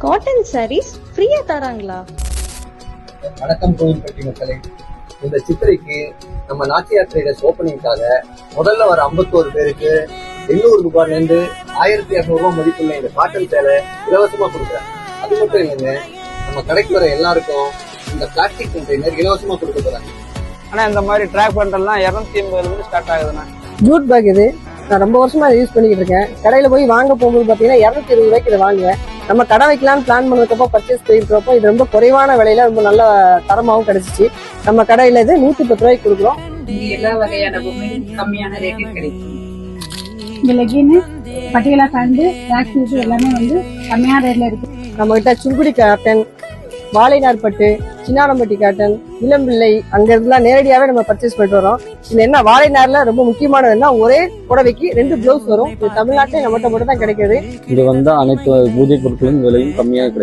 Cotton saris ஃப்ரீயா தராங்களா? வணக்கம் கோவில்பட்டி மக்களே. இந்த சித்திரைக்கு நம்ம நாச்சியார் ட்ரேடர்ஸ் ஓப்பனிங்காக முதல்ல வர 51 பேருக்கு 800 ரூபாயில இருந்து 1200 ரூபாய் மதிப்புள்ள இந்த காட்டன் சேலை இலவசமா கொடுக்குறேன். அது மட்டும் இல்லைங்க, நம்ம கடைக்கு வர எல்லாருக்கும் இந்த பிளாஸ்டிக் கண்டெய்னர் இலவசமா கொடுக்க போறாங்க. ஆனா இந்த மாதிரி ட்ராக் பண்றதுலாம் 280 இருந்து ஸ்டார்ட் ஆகுதுண்ணா. ஜூட் பேக் இது நான் ரொம்ப வருஷமா யூஸ் பண்ணிக்கிட்டு இருக்கேன். கடையில போய் வாங்க போகும்போது பாத்தீங்கன்னா 220 ரூபாய்க்கு இதை வாங்குவேன். நம்ம கடை வைக்கலாம்னு பிளான் பண்ணதுக்கப்போ பர்ச்சேஸ் போயிருக்கிறப்போ இது ரொம்ப குறைவான விலையில ரொம்ப நல்ல தரமாவும் கிடைச்சிச்சு. நம்ம கடையில இது 110 ரூபாய்க்கு கொடுக்குறோம். எல்லா வகையான பொம்மையும் கம்மியான ரேட்டில் கிடைக்கும். இந்த லெகின், பட்டியலா பேண்ட், பேக் சூட் எல்லாமே வந்து கம்மியான ரேட்ல இருக்கு. நம்ம கிட்ட சுங்குடி காட்டன், வாழைநார்பட்டு, சின்னாரம்பட்டி காட்டன், இளம்பிள்ளை அங்க இருந்துலாம் நேரடியாவே நம்ம பர்ச்சேஸ் பண்ணிட்டு வரோம். இது என்ன வாழைநார்ல ரொம்ப முக்கியமானதுன்னா ஒரே புடவைக்கு 2 பிளவுஸ் வரும். இது தமிழ்நாட்டிலே நம்மகிட்ட மட்டும் தான் கிடைக்குது. இது அனைத்து பூஜை பொருட்களும் விலையும் கம்மியாக கிடைக்கும்.